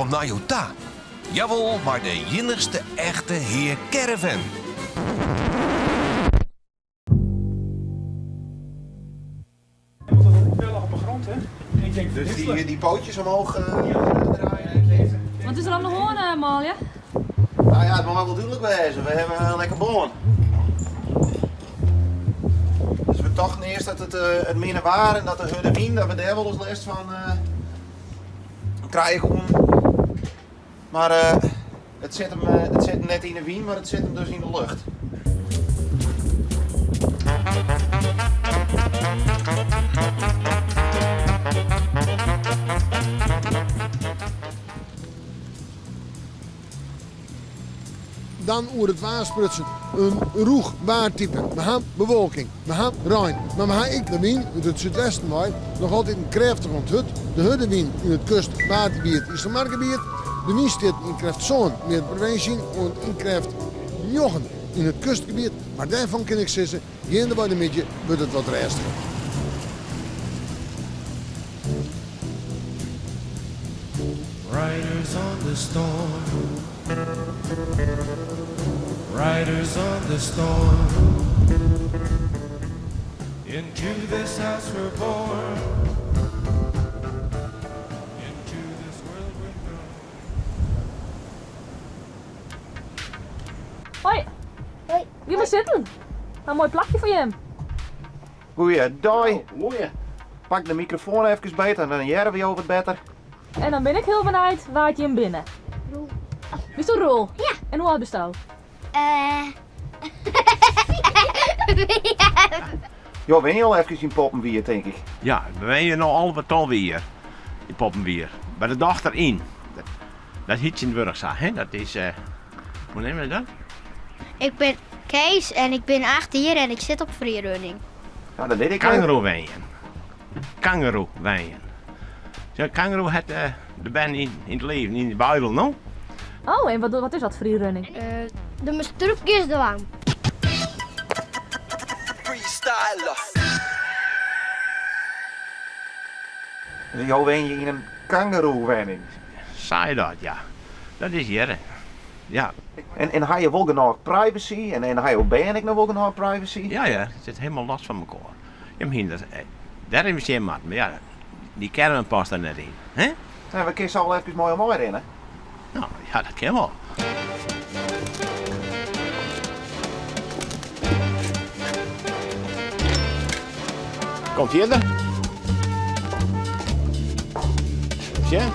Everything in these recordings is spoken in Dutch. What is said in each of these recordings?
komt naar jou ta. Jawel, maar de jinnigste echte heer Caravan. Dus die pootjes omhoog draaien. Wat is er aan de hoorn, Amalia? Nou ja, het moet wel duidelijk wezen. We hebben een lekker boon. Dus we dachten eerst dat het minder waren en dat de hudde wien, dat we daar wel eens last van krijgen. Maar het zit hem net in de wien, maar het zit hem dus in de lucht. Dan oer het waarsprutsen. Een roeg waartype. We hebben bewolking. We hebben rein. Maar we hebben ik de wind uit het zuidwesten waait. Nog altijd een krachtig onthut. De huddewind in het kustwatergebied is het markgebied. De wind staat in kracht zo'n meer provincie en in kracht jochen in het kustgebied. Maar daarvan kan ik zeggen, geen bij de midje wordt het wat rustiger. Riders on the storm. Riders on the storm. Into this house we're born. Into this world we're born. Hoi. Hoi. Wie maar zitten? Een mooi plakje voor je. Goeiedag. Mooie. Pak de microfoon even beter en dan jaren we over het beter. En dan ben ik heel benieuwd waar je hem binnen. Roel. Bist du Roel? Ja. En hoe oud bist du? Ja, ben je al even in Poppenwier, denk ik. Ja, we zijn nog al wat alweer in Poppenwier. Bij de dochter in. Dat heet in Wurgza, hè? Dat is, hoe neem je dat? Ik ben Kees en ik ben 8 jaar en ik zit op freerunning. Ja, dat deed ik al. Kangeroeweien. Kangeroeweien. Zo'n kangeroe had de band in het leven, in de buidel, no? Oh, en wat is dat freerunning? De mestruupjes eraan. Jo, ben je in een kangeroewenning. Saai dat, ja. Dat is hier. Ja. En heb je wel genoeg privacy? En ben ik nog wel genoeg privacy? Ja, het zit helemaal los van elkaar. Je hebt dat, daar is je mat, maar ja, die caravan past er net in. Hè? Ja, we kiezen al even mooi omhoog in, hè? Nou, ja, dat kan wel. Komt hier dan? Zie je?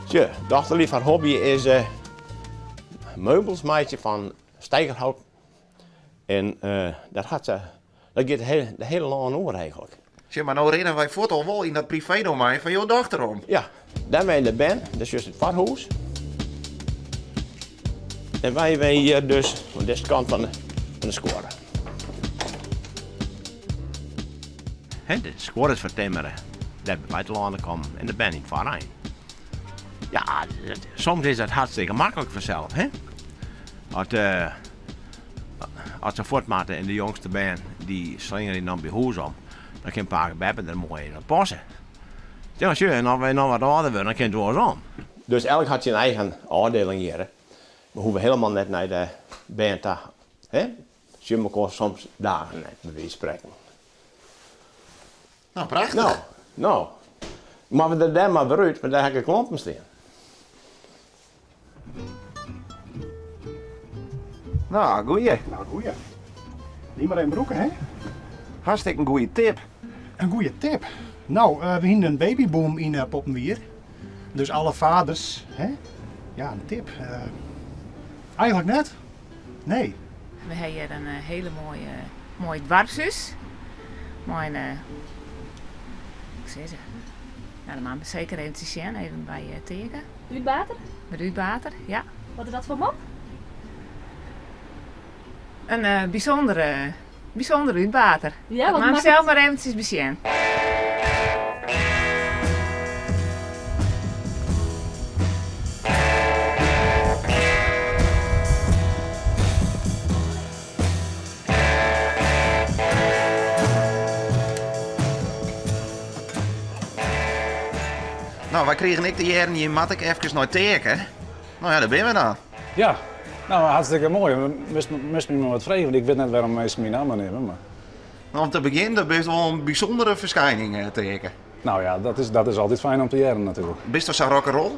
Tje, dochterlief haar hobby is meubels maken van steigerhout. En dat gaat ze, dat gaat de hele lang over eigenlijk. Zeg maar, nou rennen wij voort al wel in dat privédomein van jouw dochter om. Ja, daar ben je de band, dat is juist het varhuis. En wij zijn hier dus aan deze kant van de score. De score is voor timmeren. Daar bij de landen komen en de band in het varijn. Ja, soms is dat hartstikke makkelijk vanzelf, hè? Als ze voortmaten en de jongste band, die slingeren dan bij huis om, dan kan een paar beppen er mooi in passen. Ja, sure, en als wij nog wat ouder worden, dan kan het wel eens om. Dus elk had zijn eigen afdeling hier. We hoeven helemaal net naar de band te, hè? Je elkaar soms dagen net, bij wijze van spreken. Nou, prachtig. Nou. Maar we er daar maar weer uit, want daar heb ik klompen staan. Nou, goeie. Nou, goeie. Die maar in broeken, hè? Hartstikke een goede tip. Een goede tip. Nou, we hebben een babyboom in Poppenwier. Dus alle vaders, hè? Ja, een tip. Eigenlijk net? Nee. We hebben hier een hele mooie dwarszus. Mooi, ik zeg ze. Ja, dan maken we zeker even bij Tegen. Uitbater? Met Ruudwater, ja. Wat is dat voor mop? Een bijzondere Ruudwater. Ja, dat wat maak maakt zelf het? maar eventjes bezien. Nou, wij kregen ik de jaren hier mat ik even naar teken. Nou ja, daar ben we dan. Ja, nou hartstikke mooi. Mis me maar wat vragen, want ik weet net waarom mensen mijn naam nemen. Maar... Nou, om te beginnen, dat is wel een bijzondere verschijning teken. Nou ja, dat is altijd fijn om te jaren natuurlijk. Bist toch zo rock'n'roll?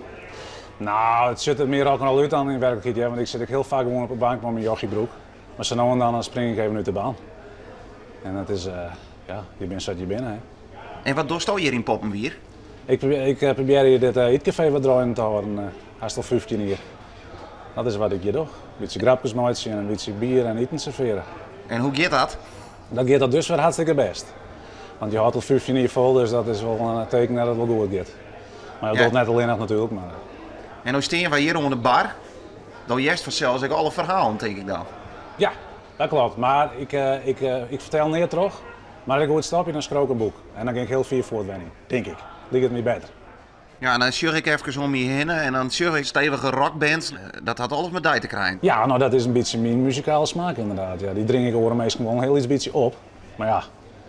Nou, het ziet er meer rock'n'roll uit dan in werkelijkheid, ja, want ik zit ook heel vaak gewoon op de bank met mijn joggiebroek. Maar zo nou en dan spring ik even uit de baan. En dat is, ja, je bent zat je binnen. Hè. En wat doe je hier in Poppenwier? Ik probeer hier dit eetcafé wat draaiend te houden, haast al 15 jaar. Dat is wat ik hier doe. Een beetje grapjes maken en een beetje bier en eten serveren. En hoe gaat dat? Dat gaat dat dus weer hartstikke best. Want je houdt al 15 jaar vol, dus dat is wel een teken dat het wel goed gaat. Maar je doet net alleen nog natuurlijk. Maar... En nu staan wij hier onder de bar. Dan juist vanzelfs ik alle verhalen, denk ik dan. Ja, dat klopt. Maar ik vertel niet terug. Maar ik goed stapje dan schrook een boek. En dan ging ik heel veel voortwenning, denk ik. Ligt het niet beter. Ja, en dan sjur ik even om je heen en dan sjur ik stevige rockband. Dat had alles met die te krijgen. Ja, nou dat is een beetje mijn muzikale smaak inderdaad. Ja, die drink ik horen meestal gewoon heel iets beetje op. Maar ja,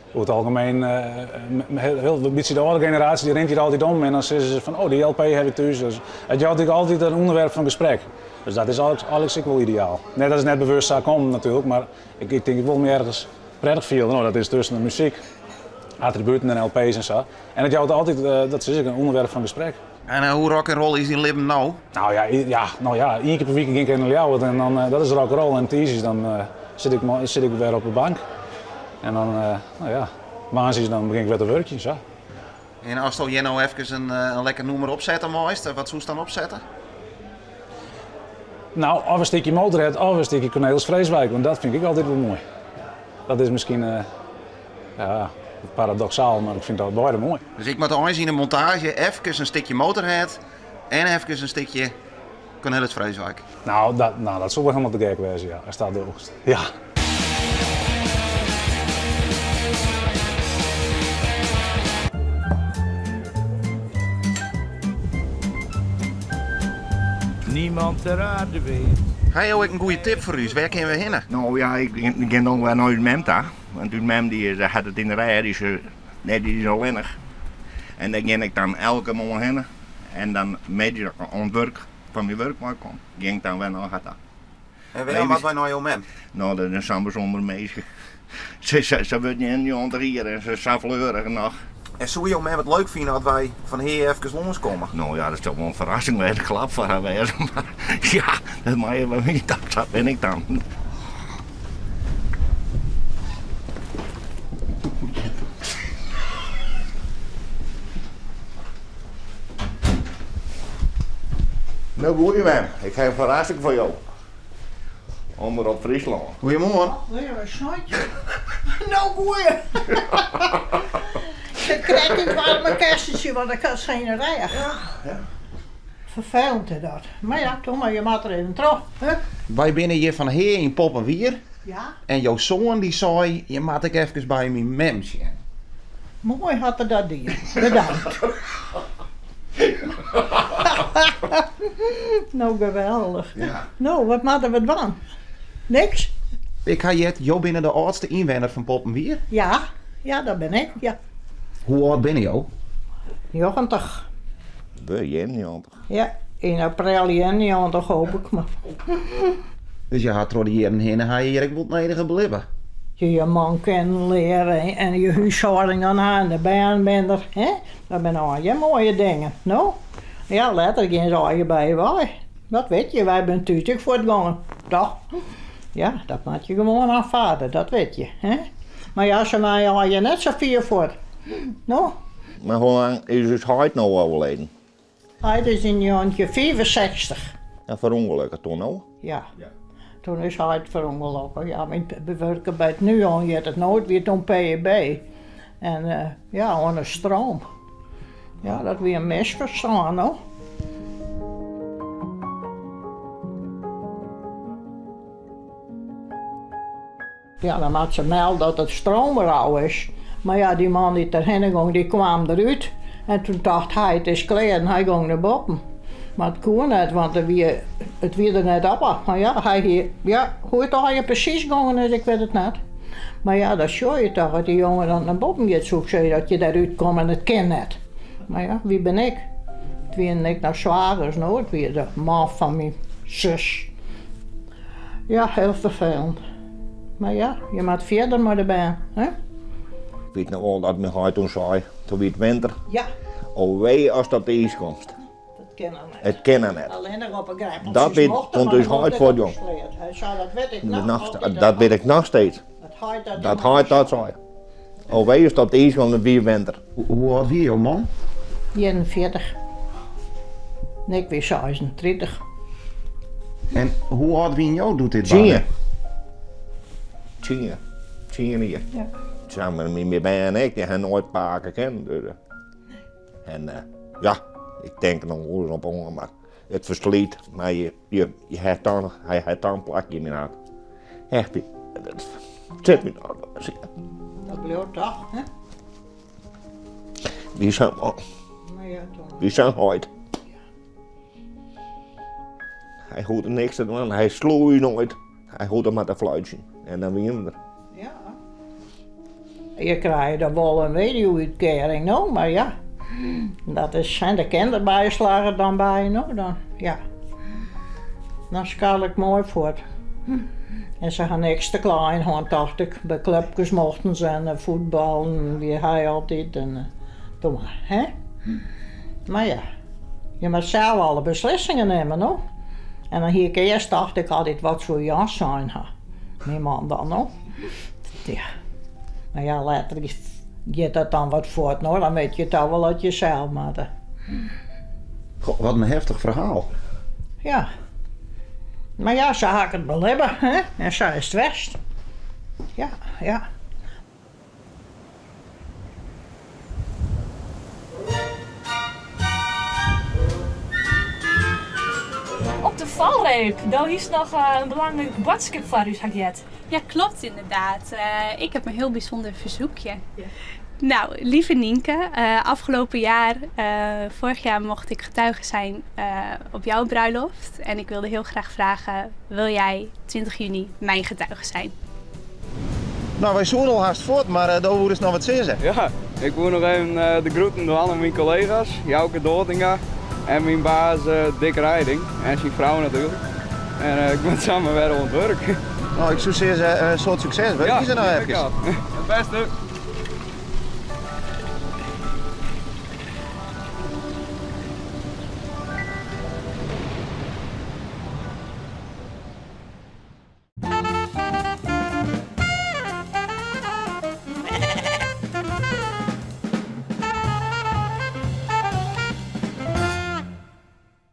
over het algemeen, een beetje de oude generatie die rent hier altijd om. En dan zeggen ze van, oh die LP heb ik thuis. Dus het is natuurlijk altijd een onderwerp van gesprek. Dus dat is alles wel ideaal. Net als het net bewust zou komen natuurlijk, maar ik denk ik wil me ergens prettig viel. Nou, dat is tussen de muziek, attributen en LP's en zo. En het is altijd, dat is een onderwerp van gesprek. En hoe rock'n'roll is in Libben nou? Nou ja, 1 keer per week ging ik naar Ljouwert en dan, dat is rock'n'roll. En teasjes dan zit ik weer op de bank. En dan, nou ja, maandag dan begin ik weer te werken. Zo. En als je nou even een lekker nummer opzetten mooist, wat zou je dan opzetten? Nou, of een stukje Motorhead of een stukje Cornelis Vreeswijk, want dat vind ik altijd wel mooi. Dat is misschien ja, paradoxaal, maar ik vind dat beide mooi. Dus ik moet eens in de montage even een stukje Motorhead en even een stukje Cornelis Vreeswijk. Nou, dat zou wel helemaal te gek wezen, ja, als dat de oogst. Ja. Niemand ter aarde weet. Hij heb ik een goede tip voor u. Waar kunnen we heen? Nou ja, ik ga nog wel naar Mem daar. Want Mem die had het in de rij, die is alleenig. En daar ging ik dan elke morgen heen. En dan met je aan het werk, van mijn werk maar kwam, ging ik dan weer naar daar. En waarom wat wij naar jouw Mem? Nou, dat is zo'n bijzonder meisje. Ze wordt niet in die ontrier en ze is zo fleurig nog. En zou je Mem het leuk vinden dat wij van hier even langskomen? Nou ja, dat is toch wel een verrassing, een klap voor haar wezen. Maar ja, dat mag je wel niet, dat ben ik dan. Nou, goeie man, ik heb een verrassing voor jou. Onderop Friesland. Goedemorgen. Weer een snootje. Nou, goeie. Ik krijg niet warme kerstje, want ik had geen rij. Ja. Vervelend is dat. Maar ja, toch maar je maakt er even terug. Hè? Wij binnen hier van hier in Poppenwier. Ja. En jouw zoon die zei, je maakt ik even bij mijn Mem zien. Mooi had er dat dier. Bedankt. Nou, geweldig. Ja. Nou, wat maken we dan? Niks? Ik ga je jou binnen de oudste inwoner van Poppenwier. Ja, dat ben ik, ja. Hoe oud ben je jou? 90. Ben je niet? Ja, in april 91 hoop ik maar. Dus je gaat door de jaren heen en ga je hier wat enige beleven. Je man kennen leren en je huishouding aan haar en de baan bent er. Hè? Dat zijn al je mooie dingen. Nou, ja, later gaan ze je bij wij. Dat weet je, wij zijn natuurlijk voortgegaan. Toch? Ja, dat moet je gewoon aanvaarden, dat weet je. Hè? Maar ja, ze mij al je net zo vier voor. Nou? Maar hoe lang is het hart nou overleden? Hij is in jongetje 65. Ja, verongelukken toen nou? Ja. Toen is hij verongelukken. Ja, we werken bij het nu al, je hebt het nooit weer toen PEB. En ja, onder stroom. Ja, dat weer een mes verstaan, hoor. Ja, dan had ze melden dat het stroomberouw is. Maar ja, die man die erheen ging, die kwam eruit. En toen dacht hij, het is klaar en hij ging naar boven. Maar het kon niet, want het weer er net op. Maar ja, hoe het al je precies gegaan is, ik weet het niet. Maar ja, dat zie je toch, dat die jongen dan naar boven gaat zoeken, dat je daaruit komt en het kan niet. Maar ja, wie ben ik? Het waren ik naar zwagers, no? Het weer de man van mijn zus. Ja, heel vervelend. Maar ja, je moet verder maar erbij, hè? Ik weet nog wel dat mijn hart toen zei, toen werd het winter. Ja. Oh wee als dat ijs komt. Dat kennen we niet. Het kennen net. Alleen nog op een grijp. Dat weet komt dus hard voor, jong. Hij zei, dat weet ik nog. Dat weet ik nog steeds. Dat hart dat zei. Oh wee als dat ijs komt, het weer winter. Hoe oud wie jouw man? 41. Nee, ik weer 36. En hoe oud wie jou doet dit? 10 hier. Ja. Samen met mijn bij en ik, die hebben nooit paken kennen. Dus. En ja, ik denk er nog wel op honger, maar het versliet. Maar hij heeft dan een plakje in mijn hart. Echt, het zit me nog. Dat bleef toch, hè? Wie zijn Maar ja, toch. wie zijn ooit? Hij hoort er niks te doen, hij sloeg je nooit. Hij hoort er maar te fluitje. En dan weer hem er. Ja. Je krijgt er wel een weduwuitkering, no? Maar ja. Dat zijn de kinderbijslagen dan bij, no? Dan, ja. Dan schaal ik mooi voort. En ze gaan niks te klein, want dacht ik, bij clubjes mochten ze en voetbal en wie hij altijd en doe maar, hè? Maar ja, je moet zelf alle beslissingen nemen, no? En dan hier eerst dacht ik altijd wat voor jas zijn, ha? Mijn man dan, no? Ja. Maar ja, later gaat dat dan wat voort, no? Dan weet je het al wel uit jezelf, maar Goh, wat een heftig verhaal. ja. Maar ja, ze had het wel hebben, hè? En ze is het west. Ja, ja. Op de valreep, daar is nog een belangrijk boodschap voor u, Hagiet. Ja, klopt inderdaad. Ik heb een heel bijzonder verzoekje. Ja. Nou, lieve Nienke, afgelopen jaar, vorig jaar mocht ik getuige zijn op jouw bruiloft. En ik wilde heel graag vragen, wil jij 20 juni mijn getuige zijn? Nou, wij zoeken al haast voort, maar daar hoor eens nog wat zeggen. Ja, ik wil nog even de groeten doen aan mijn collega's, Jouke Doortinga en mijn baas Dick Rijding en zijn vrouw natuurlijk. En ik ben samen weer aan het werk. Nou, ik zou zeggen, een soort succes. Weet je ze nou even? Het beste.